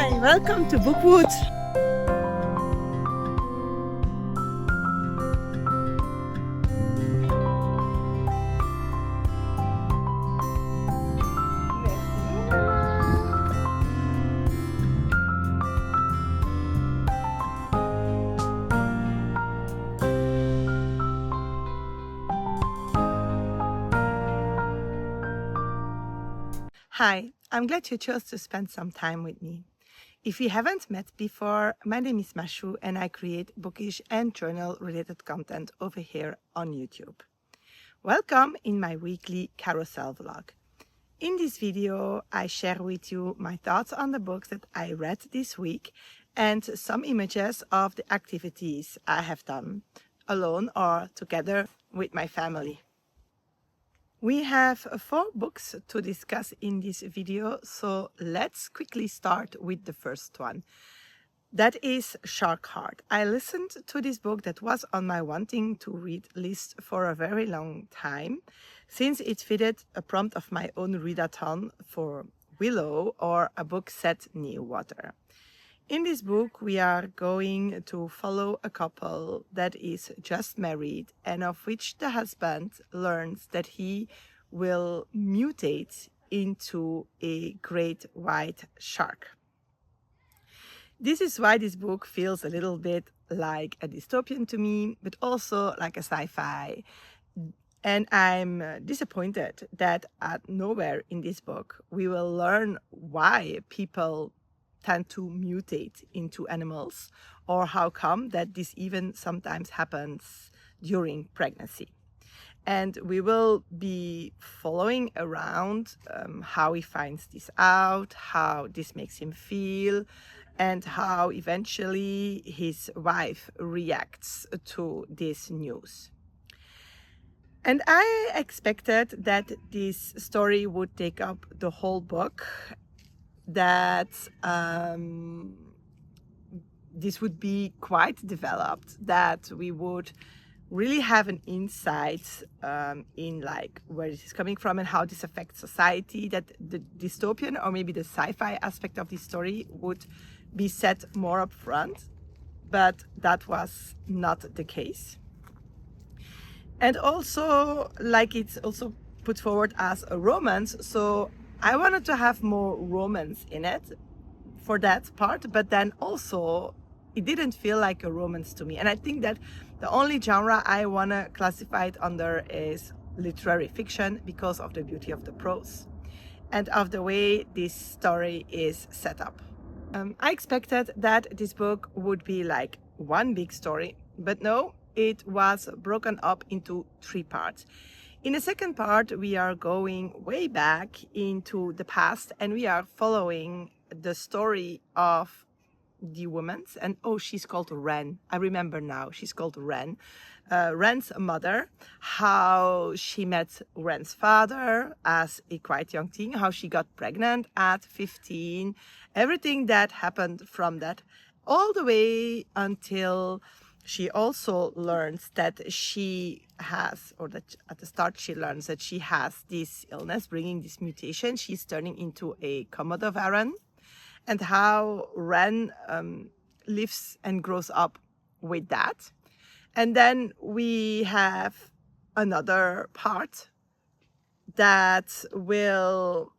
Hi, welcome to Bookwood. Hi, I'm glad you chose to spend some time with me. If we haven't met before, my name is Mashou and I create bookish and journal related content over here on YouTube. Welcome in my weekly carousel vlog. In this video, I share with you my thoughts on the books that I read this week and some images of the activities I have done, alone or together with my family. We have 4 books to discuss in this video, so let's quickly start with the first one. That is Shark Heart. I listened to this book that was on my wanting to read list for a very long time, since it fitted a prompt of my own readathon for Willow or a book set near water. In this book, we are going to follow a couple that is just married and of which the husband learns that he will mutate into a great white shark. This is why this book feels a little bit like a dystopian to me, but also like a sci-fi. And I'm disappointed that at nowhere in this book we will learn why people tend to mutate into animals, or how come that this even sometimes happens during pregnancy. And we will be following around how he finds this out, how this makes him feel, and how eventually his wife reacts to this news. And I expected that this story would take up the whole book, that this would be quite developed, that we would really have an insight in like where this is coming from and how this affects society, that the dystopian or maybe the sci-fi aspect of this story would be set more up front, but that was not the case. And also, like, it's also put forward as a romance, so I wanted to have more romance in it for that part, but then also it didn't feel like a romance to me. And I think that the only genre I want to classify it under is literary fiction, because of the beauty of the prose and of the way this story is set up. I expected that this book would be like one big story, but no, it was broken up into 3 parts. In the second part, we are going way back into the past and we are following the story of the woman. And oh, she's called Wren. I remember now, she's called Wren. Wren's mother, how she met Wren's father as a quite young teen, how she got pregnant at 15, everything that happened from that, all the way until she also learns that she has, or that at the start she learns that she has this illness bringing this mutation. She's turning into a Komodo Varan, and how Wren lives and grows up with that. And then we have another part that will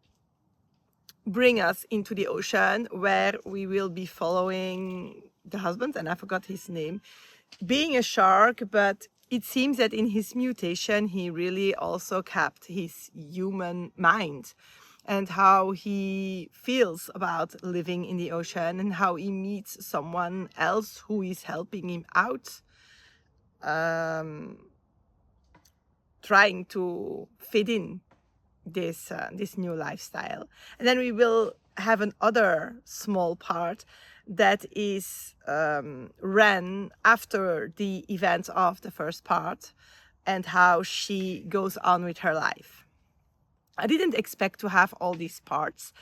bring us into the ocean, where we will be following the husband, and I forgot his name, being a shark, but it seems that in his mutation he really also kept his human mind, and how he feels about living in the ocean, and how he meets someone else who is helping him out, trying to fit in this new lifestyle. And then we will have another small part that is Wren after the events of the first part, and how she goes on with her life. I didn't expect to have all these parts,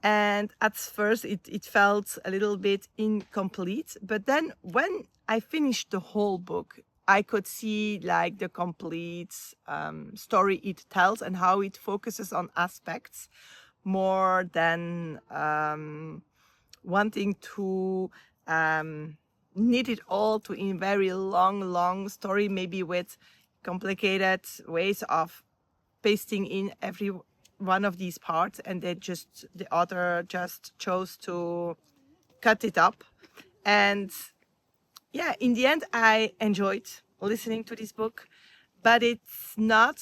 and at first it felt a little bit incomplete, but then when I finished the whole book, I could see like the complete story it tells, and how it focuses on aspects more than wanting to knit it all to a very long story, maybe with complicated ways of pasting in every one of these parts, and then the author just chose to cut it up. And yeah, in the end, I enjoyed listening to this book, but it's not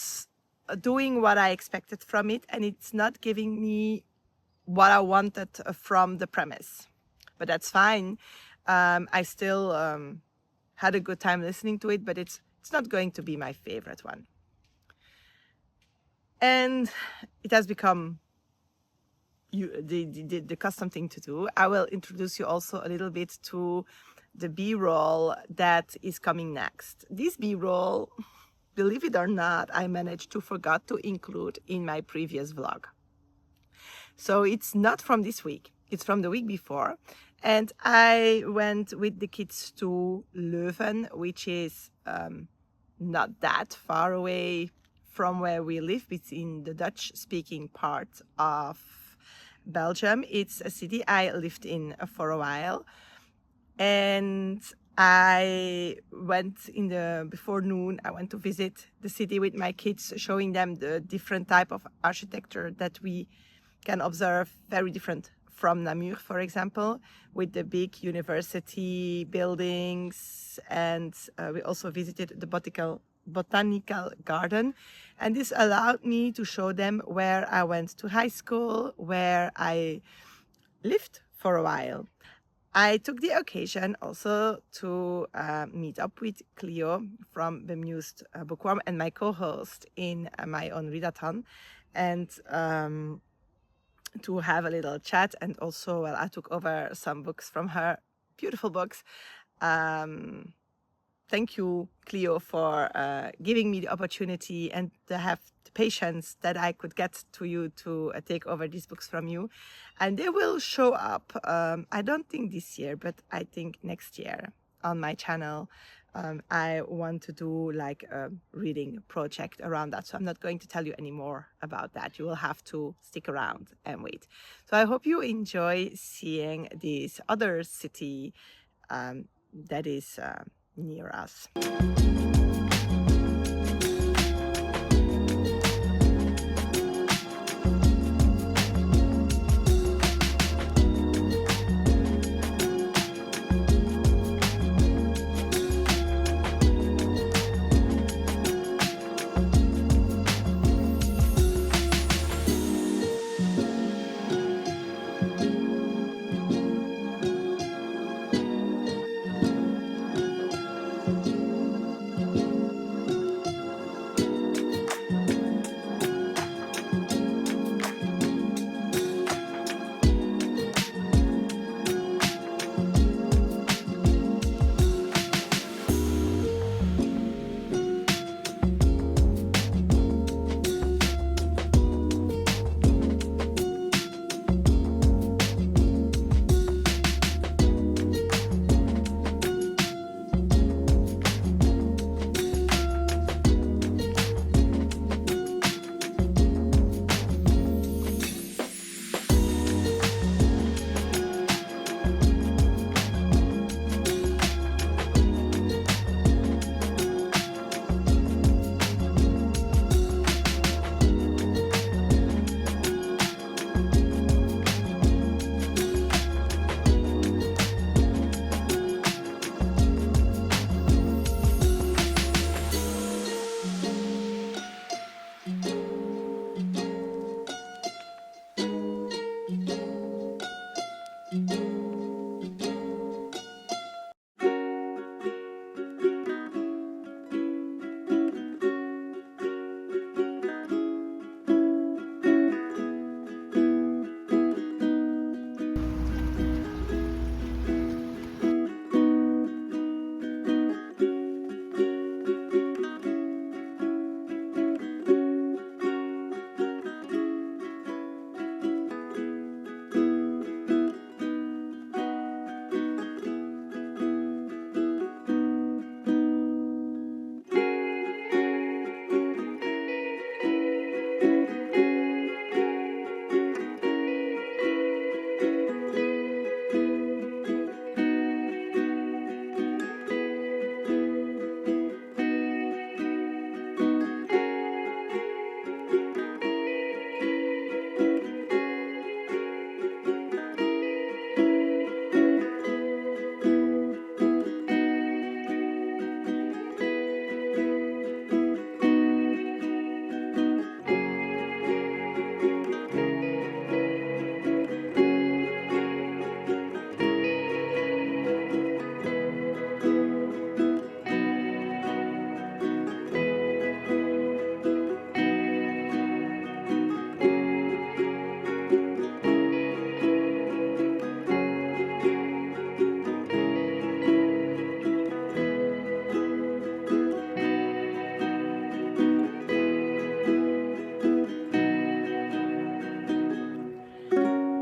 doing what I expected from it, and it's not giving me what I wanted from the premise. But that's fine. I still had a good time listening to it, but it's not going to be my favorite one. And it has become the custom thing to do. I will introduce you also a little bit to the B-roll that is coming next. This B-roll, believe it or not, I managed to forget to include in my previous vlog. So it's not from this week, it's from the week before. And I went with the kids to Leuven, which is not that far away from where we live. It's in the Dutch-speaking part of Belgium. It's a city I lived in for a while. And I went before noon, I went to visit the city with my kids, showing them the different type of architecture that we can observe, very different from Namur, for example, with the big university buildings. And we also visited the botanical garden. And this allowed me to show them where I went to high school, where I lived for a while. I took the occasion also to meet up with Cleo from Bemused Bookworm and my co-host in my own readathon, and to have a little chat. And also, well, I took over some books from her, beautiful books. Thank you, Cleo, for giving me the opportunity and to have the patience that I could get to you to take over these books from you. And they will show up, I don't think this year, but I think next year on my channel. I want to do like a reading project around that. So I'm not going to tell you any more about that. You will have to stick around and wait. So I hope you enjoy seeing this other city that is near us.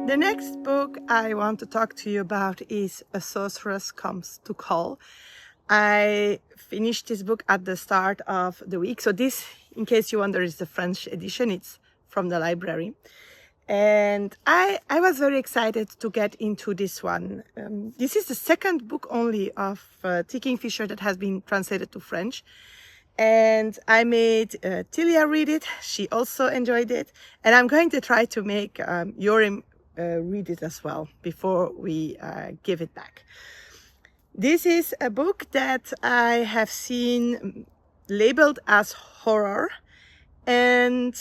The next book I want to talk to you about is A Sorceress Comes to Call. I finished this book at the start of the week. So this, in case you wonder, is the French edition. It's from the library. And I was very excited to get into this one. This is the second book only of Kingfisher that has been translated to French. And I made Tilia read it. She also enjoyed it. And I'm going to try to make Jorim read it as well before we give it back. This is a book that I have seen labeled as horror, and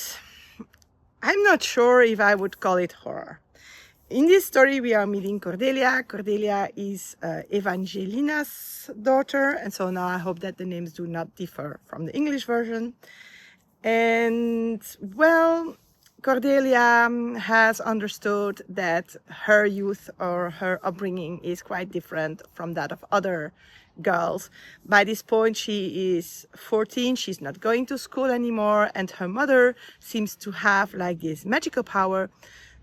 I'm not sure if I would call it horror. In this story, we are meeting Cordelia. Cordelia is Evangelina's daughter, and so now I hope that the names do not differ from the English version. And well, Cordelia has understood that her youth or her upbringing is quite different from that of other girls. By this point, she is 14, she's not going to school anymore, and her mother seems to have like this magical power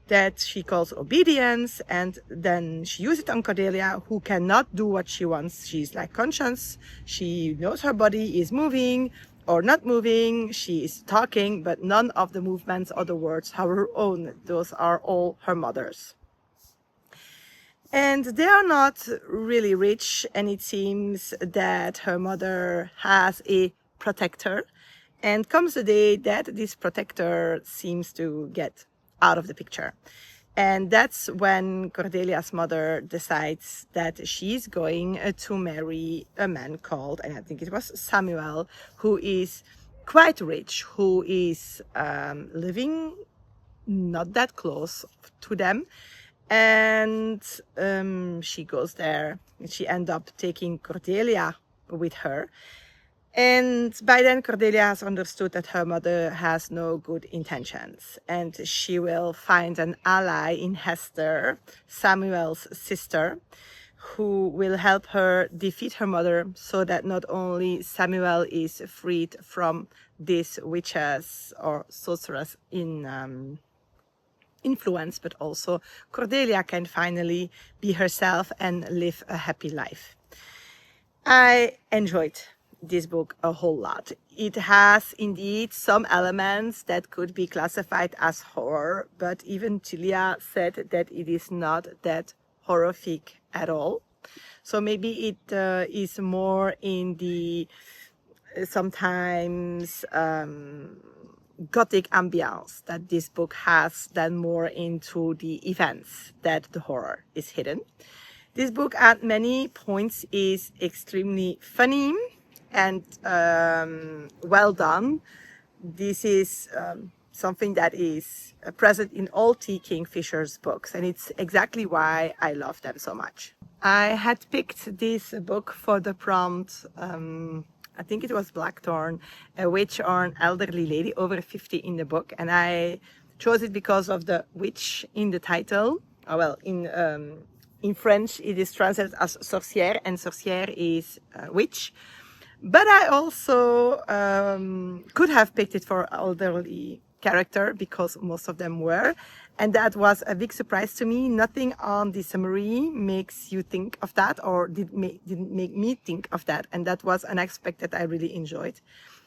that she calls obedience, and then she uses it on Cordelia, who cannot do what she wants. She's like conscious, she knows her body is moving or not moving, she is talking, but none of the movements or the words are her own. Those are all her mother's. And they are not really rich, and it seems that her mother has a protector, and comes the day that this protector seems to get out of the picture. And that's when Cordelia's mother decides that she's going to marry a man called, and I think it was Samuel, who is quite rich, who is living not that close to them. And she goes there, and she ends up taking Cordelia with her. And by then, Cordelia has understood that her mother has no good intentions, and she will find an ally in Hester, Samuel's sister, who will help her defeat her mother, so that not only Samuel is freed from this witches or sorceress in influence, but also Cordelia can finally be herself and live a happy life. I enjoyed this book a whole lot. It has indeed some elements that could be classified as horror, but even Tilia said that it is not that horrific at all. So maybe it is more in the sometimes gothic ambience that this book has than more into the events that the horror is hidden. This book at many points is extremely funny and well done. This is something that is present in all T. Kingfisher's books, and it's exactly why I love them so much. I had picked this book for the prompt, I think it was Blackthorn, a witch or an elderly lady over 50 in the book, and I chose it because of the witch in the title. Oh, well, in French it is translated as sorcière, and sorcière is witch. But I also could have picked it for elderly character, because most of them were, and that was a big surprise to me. Nothing on the summary makes you think of that, or didn't make me think of that, and that was unexpected. I really enjoyed.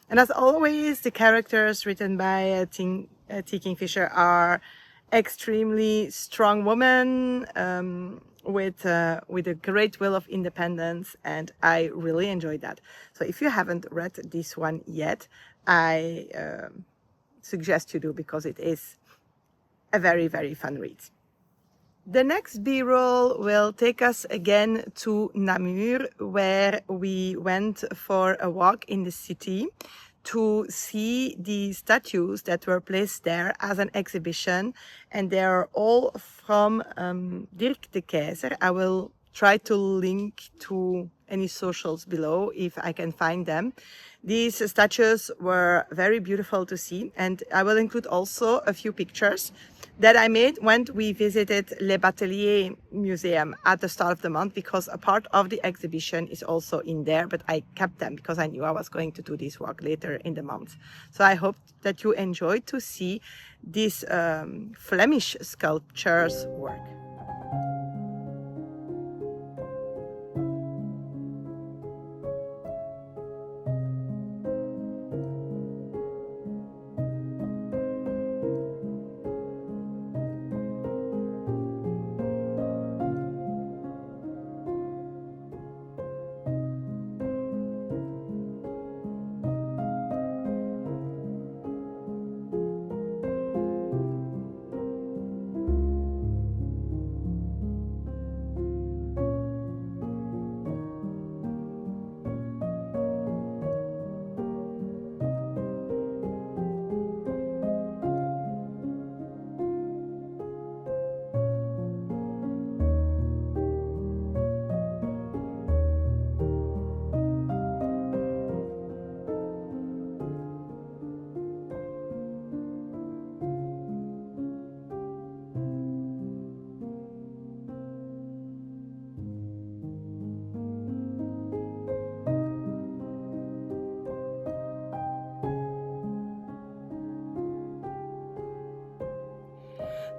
And as always, the characters written by T. Kingfisher are extremely strong women with a great will of independence, and I really enjoyed that. So if you haven't read this one yet, I suggest you do, because it is a very, very fun read. The next B-roll will take us again to Namur, where we went for a walk in the city to see the statues that were placed there as an exhibition, and they are all from Dirk De Keyzer. I will try to link to any socials below if I can find them. These statues were very beautiful to see, and I will include also a few pictures that I made when we visited Le Batelier Museum at the start of the month, because a part of the exhibition is also in there, but I kept them because I knew I was going to do this walk later in the month. So I hope that you enjoyed to see this Flemish sculpture's work.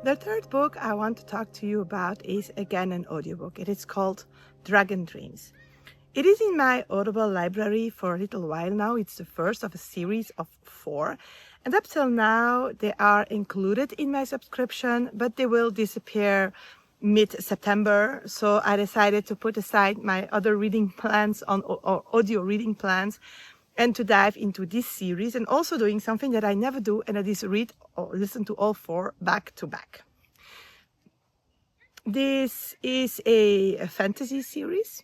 The third book I want to talk to you about is again an audiobook. It is called Dragon Dreams. It is in my Audible library for a little while now. It's the first of a series of 4. And up till now, they are included in my subscription, but they will disappear mid-September. So I decided to put aside my other reading plans or audio reading plans and to dive into this series, and also doing something that I never do, and that is read or listen to all 4 back to back. This is a fantasy series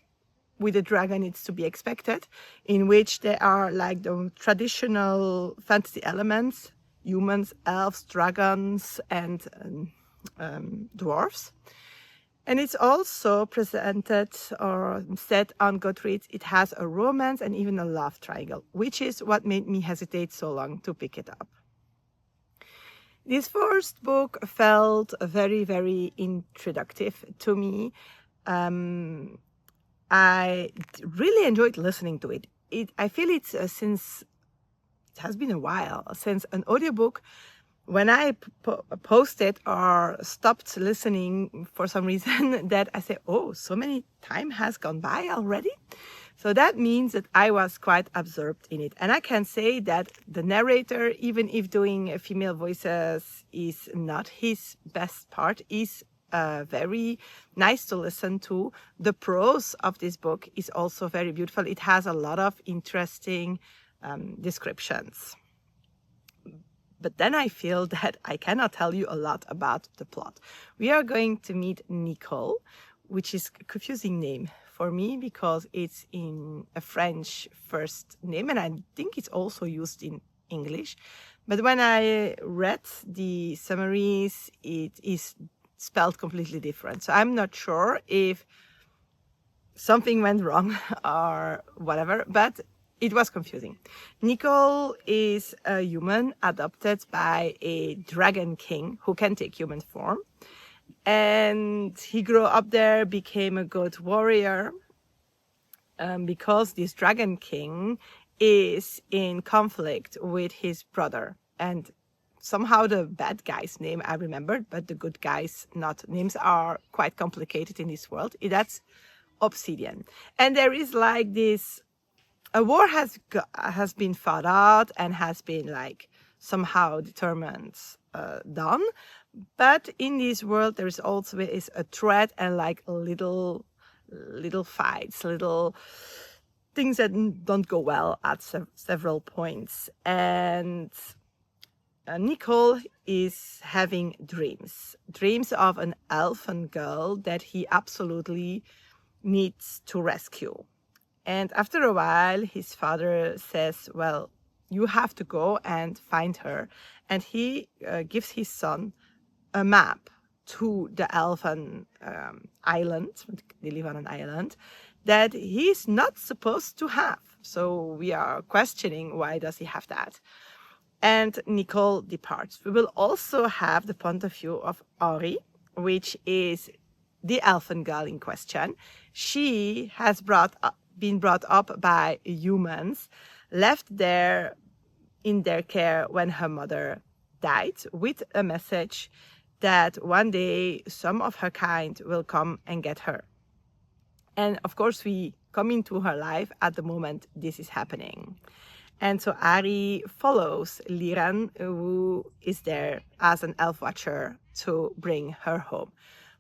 with a dragon, it's to be expected, in which there are like the traditional fantasy elements, humans, elves, dragons, and dwarfs. And it's also presented or set on Goodreads. It has a romance and even a love triangle, which is what made me hesitate so long to pick it up. This first book felt very, very introductive to me. I really enjoyed listening to it. I feel it's since it has been a while since an audiobook, when I posted or stopped listening for some reason, that I said, oh, so many time has gone by already. So that means that I was quite absorbed in it. And I can say that the narrator, even if doing female voices is not his best part, is very nice to listen to. The prose of this book is also very beautiful. It has a lot of interesting descriptions. But then I feel that I cannot tell you a lot about the plot. We are going to meet Nicole, which is a confusing name for me because it's in a French first name, and I think it's also used in English. But when I read the summaries, it is spelled completely different. So I'm not sure if something went wrong or whatever, but it was confusing. Nicole is a human adopted by a dragon king who can take human form. And he grew up there, became a good warrior, because this dragon king is in conflict with his brother. And somehow the bad guy's name I remembered, but the good guy's not. Names are quite complicated in this world. That's Obsidian. And there is like this, a war has been fought out and has been like somehow determined, done. But in this world, there is also a threat and like little fights, little things that don't go well at several points. And Nicole is having dreams of an elfin girl that he absolutely needs to rescue. And after a while, his father says, well, you have to go and find her. And he gives his son a map to the elfin island, they live on an island, that he's not supposed to have. So we are questioning, why does he have that? and Nicole departs. We will also have the point of view of Ori, which is the elfin girl in question. She has been brought up by humans, left there in their care when her mother died, with a message that one day some of her kind will come and get her. And of course, we come into her life at the moment this is happening. And so Ari follows Liran, who is there as an elf watcher to bring her home.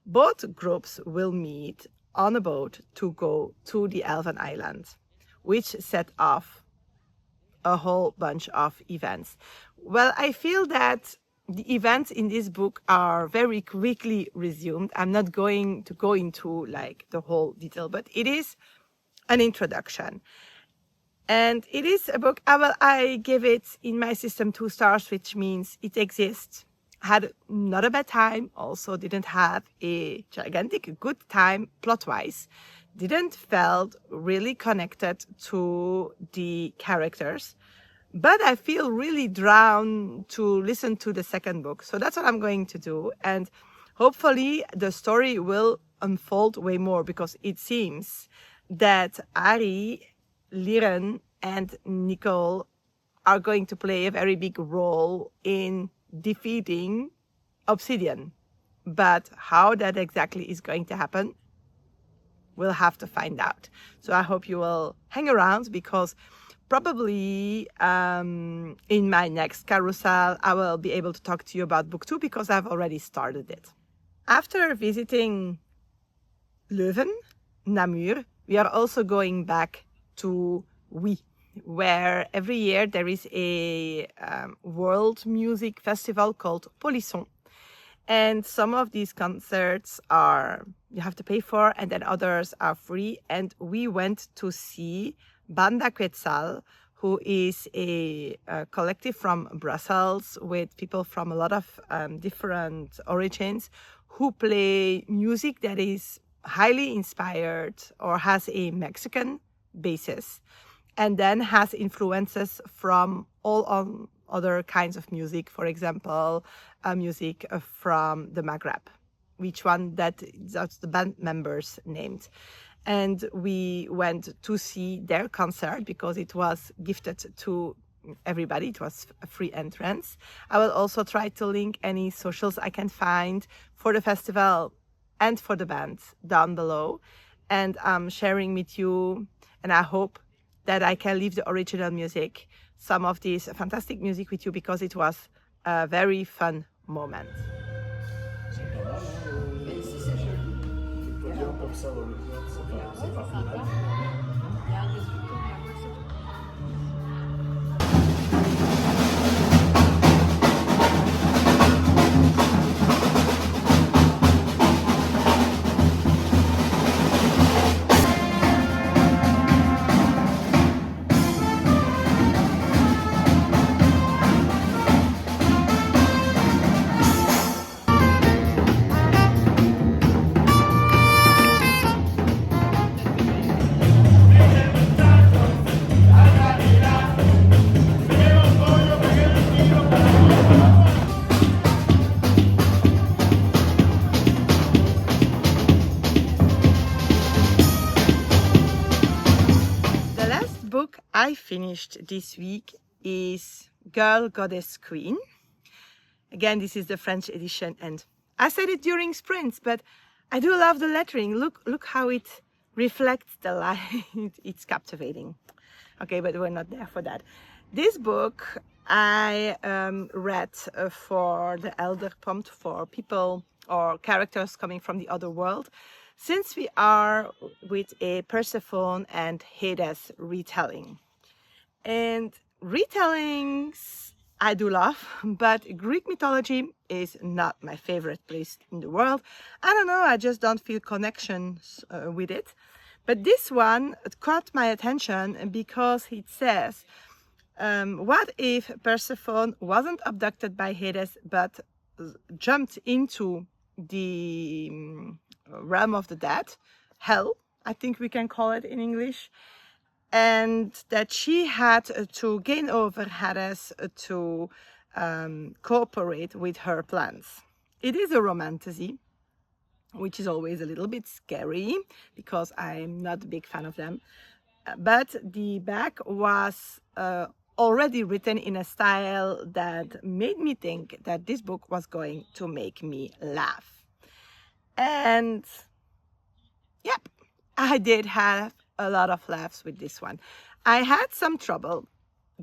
Both groups will meet on a boat to go to the Elven Island, which set off a whole bunch of events. Well, I feel that the events in this book are very quickly resumed. I'm not going to go into like the whole detail, but it is an introduction. And it is a book, I give it in my system 2 stars, which means it exists. Had not a bad time, also didn't have a gigantic good time plot-wise. Didn't felt really connected to the characters. But I feel really drawn to listen to the second book. So that's what I'm going to do. And hopefully the story will unfold way more, because it seems that Ari, Liren and Nicole are going to play a very big role in defeating Obsidian. But how that exactly is going to happen, we'll have to find out. So I hope you will hang around, because probably in my next carousel, I will be able to talk to you about book 2, because I've already started it. After visiting Leuven, Namur, we are also going back to Oui, where every year there is a world music festival called Polysons. And some of these concerts you have to pay for, and then others are free. And we went to see Banda Quetzal, who is a collective from Brussels with people from a lot of different origins, who play music that is highly inspired or has a Mexican basis, and then has influences from all other kinds of music. For example, music from the Maghreb, which one that's the band members named. And we went to see their concert because it was gifted to everybody. It was a free entrance. I will also try to link any socials I can find for the festival and for the band down below. And I'm sharing with you, and I hope that I can leave the original music, some of this fantastic music with you, because it was a very fun moment. I finished this week is Girl, Goddess, Queen. Again, this is the French edition, and I said it during sprints, but I do love the lettering. Look how it reflects the light. It's captivating. Okay, but we're not there for that. This book I read for the elder prompt for people or characters coming from the other world, since we are with a Persephone and Hades retelling. And retellings I do love, but Greek mythology is not my favorite place in the world. I don't know, I just don't feel connections with it. But this one caught my attention because it says, what if Persephone wasn't abducted by Hades, but jumped into the realm of the dead, hell, I think we can call it in English, and that she had to gain over Hades to cooperate with her plans. It is a romantasy, which is always a little bit scary because I'm not a big fan of them. But the back was already written in a style that made me think that this book was going to make me laugh. And yep, I did have a lot of laughs with this one. I had some trouble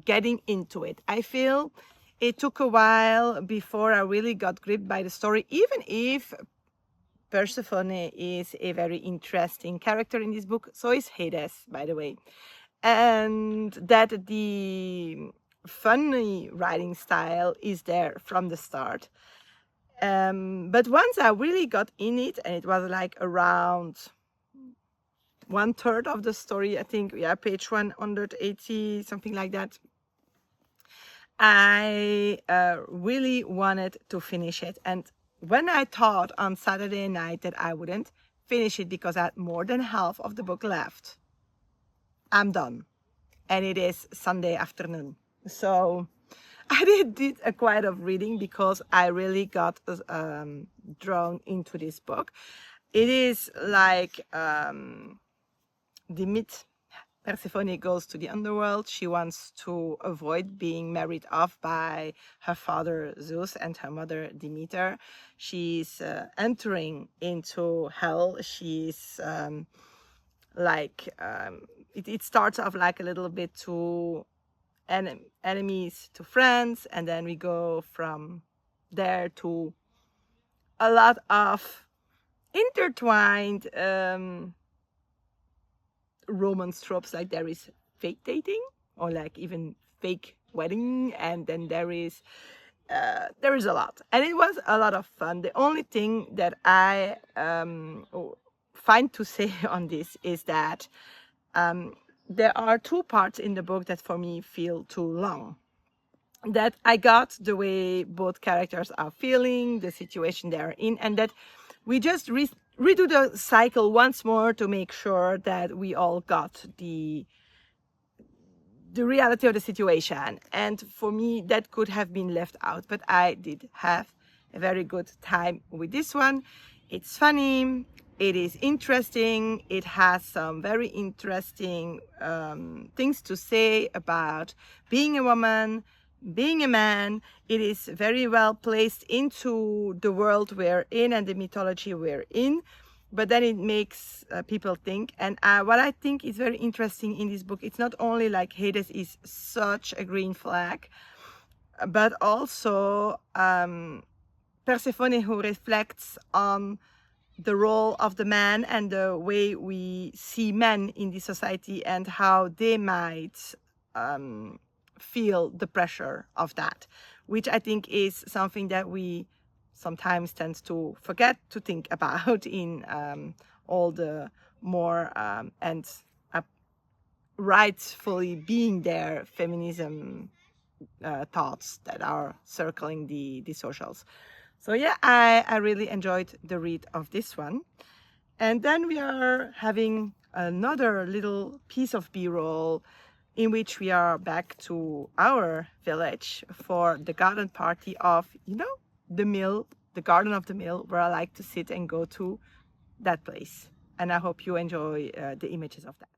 getting into it. I feel it took a while before I really got gripped by the story, even if Persephone is a very interesting character in this book. So is Hades, by the way. And that the funny writing style is there from the start. But once I really got in it, and it was like around 1/3 of the story, I think, yeah, page 180, something like that, I really wanted to finish it. And when I thought on Saturday night that I wouldn't finish it because I had more than half of the book left, I'm done. And it is Sunday afternoon. So I did a quite of reading because I really got drawn into this book. It is like the myth. Persephone goes to the underworld. She wants to avoid being married off by her father Zeus and her mother Demeter. She's entering into hell. She's it starts off like a little bit to enemies to friends, and then we go from there to a lot of intertwined romance tropes, like there is fake dating or like even fake wedding, and then there is a lot, and it was a lot of fun. The only thing that I find to say on this is that there are two parts in the book that for me feel too long. That I got the way both characters are feeling, the situation they are in, and that we just redo the cycle once more to make sure that we all got the reality of the situation. And for me, that could have been left out, but I did have a very good time with this one. It's funny, it is interesting, it has some very interesting things to say about being a woman, being a man. It is very well placed into the world we're in and the mythology we're in, but then it makes people think. And what I think is very interesting in this book, it's not only like Hades is such a green flag, but also Persephone, who reflects on the role of the man and the way we see men in this society and how they might feel the pressure of that, which I think is something that we sometimes tend to forget to think about in all the more and rightfully being there feminism thoughts that are circling the socials. So yeah, I really enjoyed the read of this one. And then we are having another little piece of B-roll in which we are back to our village for the garden party of, the mill, the garden of the mill, where I like to sit and go to that place. And I hope you enjoy the images of that.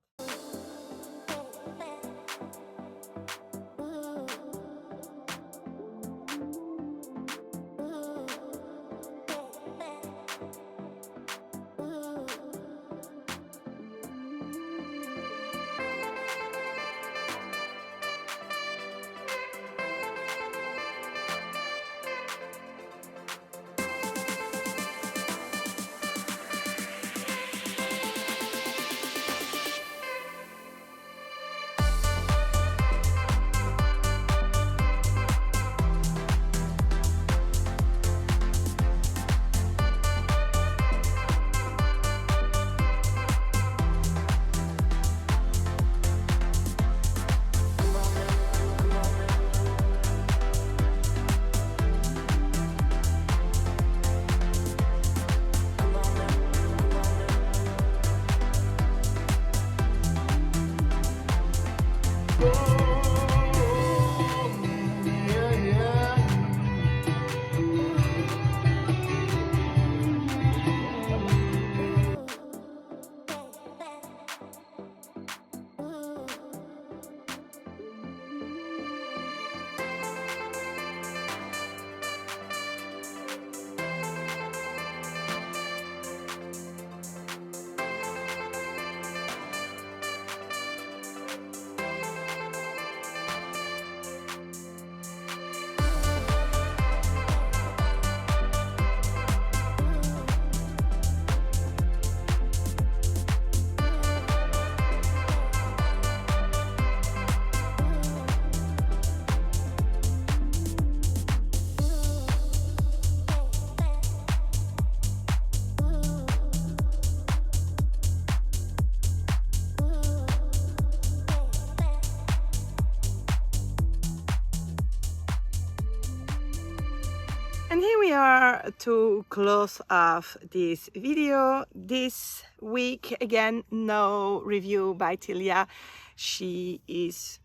here to close off this video. This week, again, no review by Tilia. She is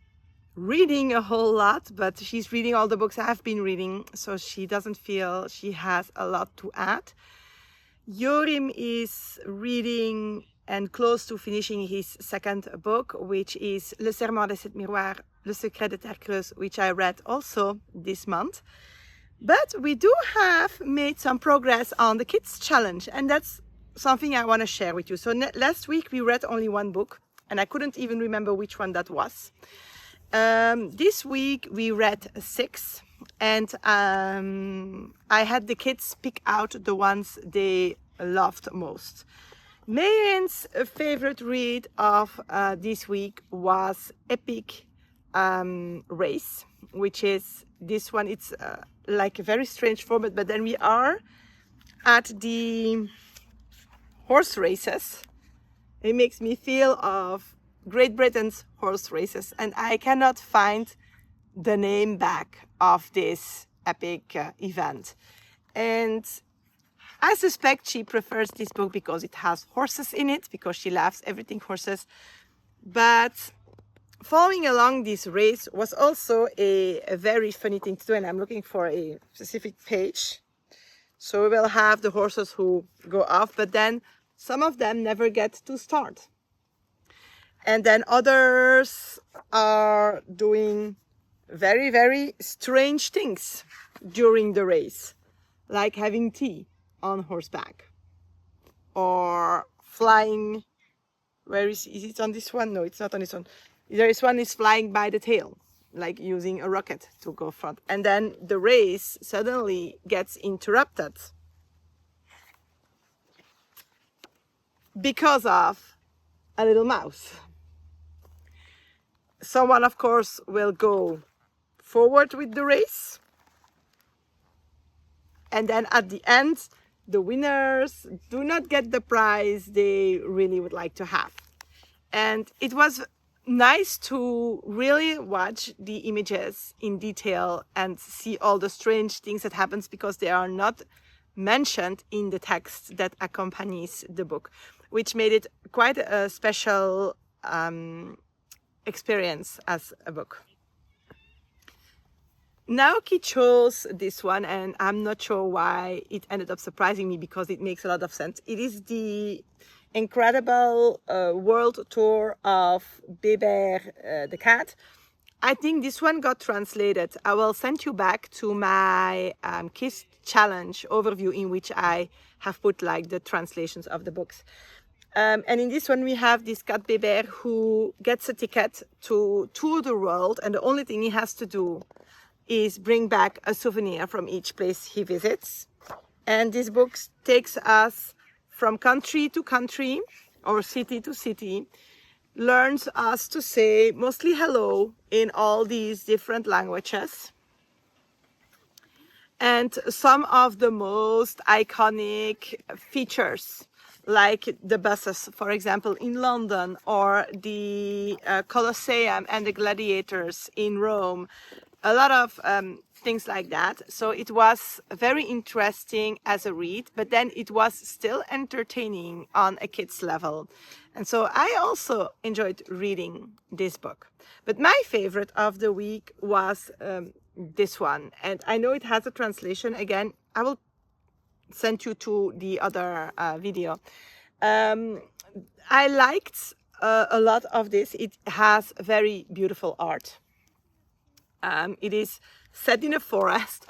reading a whole lot, but she's reading all the books I have been reading, so she doesn't feel she has a lot to add. Jorim is reading and close to finishing his second book, which is Le Serment de Sept Miroirs, Le Secret de Terre Creuse, which I read also this month. But we do have made some progress on the kids challenge, and that's something I want to share with you. So last week we read only one book, and I couldn't even remember which one that was. This week we read 6, and I had the kids pick out the ones they loved most. Mayren's favorite read of this week was Epic Race, which is this one. It's like a very strange format, but then we are at the horse races. It makes me feel of Great Britain's horse races, and I cannot find the name back of this epic event. And I suspect she prefers this book because it has horses in it, because she loves everything horses. But following along this race was also a very funny thing to do, and I'm looking for a specific page. So we will have the horses who go off, but then some of them never get to start. And then others are doing very, very strange things during the race, like having tea on horseback or flying. Where is it on this one? No, it's not on this one. There is one is flying by the tail, like using a rocket to go front. And then the race suddenly gets interrupted because of a little mouse. Someone, of course, will go forward with the race. And then at the end, the winners do not get the prize they really would like to have. And it was nice to really watch the images in detail and see all the strange things that happens, because they are not mentioned in the text that accompanies the book, which made it quite a special experience as a book. Naoki chose this one, and I'm not sure why it ended up surprising me, because it makes a lot of sense. It is the incredible world tour of Bébert the cat. I think this one got translated. I will send you back to my Kiss Challenge overview, in which I have put like the translations of the books. And in this one we have this cat Bébert who gets a ticket to tour the world, and the only thing he has to do is bring back a souvenir from each place he visits. And this book takes us from country to country or city to city, learns us to say mostly hello in all these different languages. And some of the most iconic features, like the buses, for example, in London, or the Colosseum and the gladiators in Rome, a lot of things like that. So it was very interesting as a read, but then it was still entertaining on a kid's level. And so I also enjoyed reading this book. But my favorite of the week was this one. And I know it has a translation. Again, I will send you to the other video. I liked a lot of this. It has very beautiful art. It is set in a forest,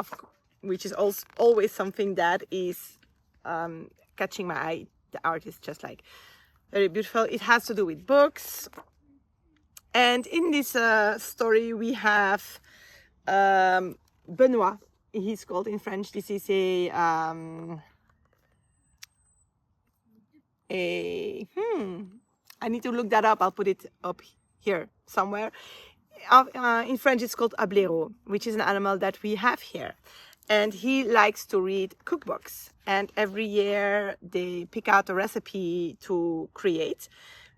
which is also always something that is catching my eye. The art is just like very beautiful. It has to do with books. And in this story we have Benoit. He's called in French. This is I need to look that up. I'll put it up here somewhere. In French it's called a blaireau, which is an animal that we have here. And he likes to read cookbooks. And every year they pick out a recipe to create.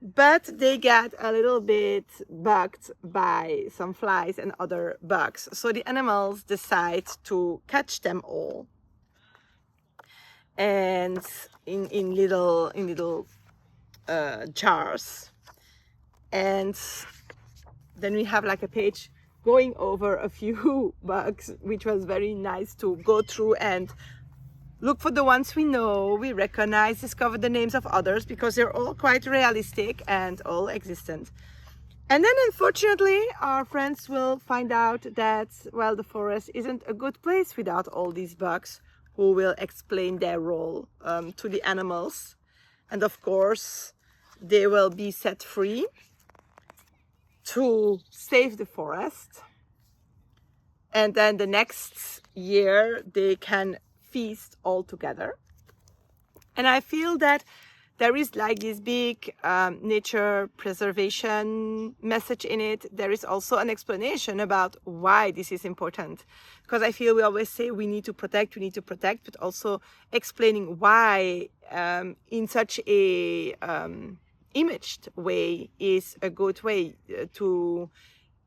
But they get a little bit bugged by some flies and other bugs. So the animals decide to catch them all and in little jars. And then we have like a page going over a few bugs, which was very nice to go through and look for the ones we know, we recognize, discover the names of others, because they're all quite realistic and all existent. And then unfortunately our friends will find out that, well, the forest isn't a good place without all these bugs who will explain their role to the animals. And of course they will be set free to save the forest. And then the next year they can feast all together. And I feel that there is like this big nature preservation message in it. There is also an explanation about why this is important. Because I feel we always say we need to protect, but also explaining why in such a imaged way is a good way to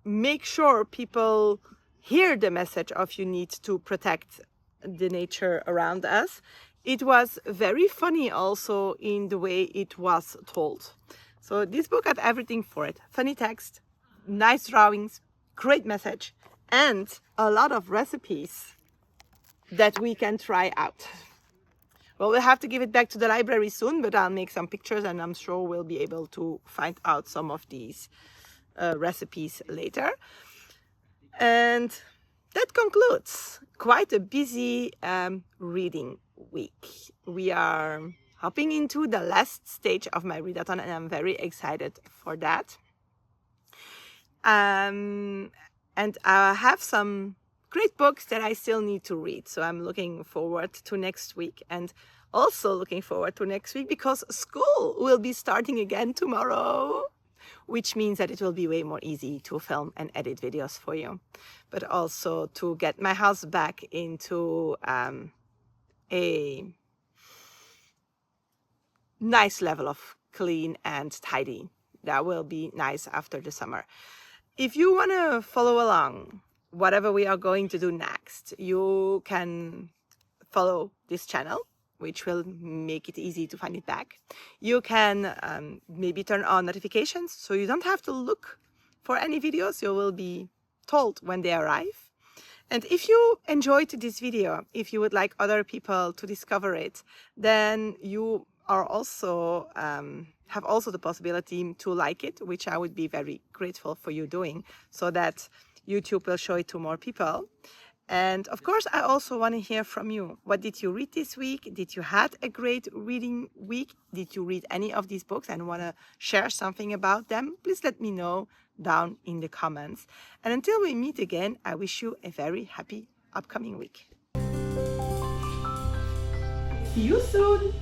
make sure people hear the message of you need to protect the nature around us. It was very funny also in the way it was told. So this book had everything for it. Funny text, nice drawings, great message, and a lot of recipes that we can try out. Well, we'll have to give it back to the library soon, but I'll make some pictures and I'm sure we'll be able to find out some of these recipes later. And that concludes quite a busy reading week. We are hopping into the last stage of my readathon and I'm very excited for that. And I have some great books that I still need to read. So I'm looking forward to next week, and also looking forward to next week because school will be starting again tomorrow, which means that it will be way more easy to film and edit videos for you, but also to get my house back into a nice level of clean and tidy. That will be nice after the summer. If you want to follow along whatever we are going to do next, you can follow this channel, which will make it easy to find it back. You can maybe turn on notifications so you don't have to look for any videos. You will be told when they arrive. And if you enjoyed this video, if you would like other people to discover it, then you are also have also the possibility to like it, which I would be very grateful for you doing, so that YouTube will show it to more people. And of course, I also want to hear from you. What did you read this week? Did you had a great reading week? Did you read any of these books and want to share something about them? Please let me know down in the comments. And until we meet again, I wish you a very happy upcoming week. See you soon!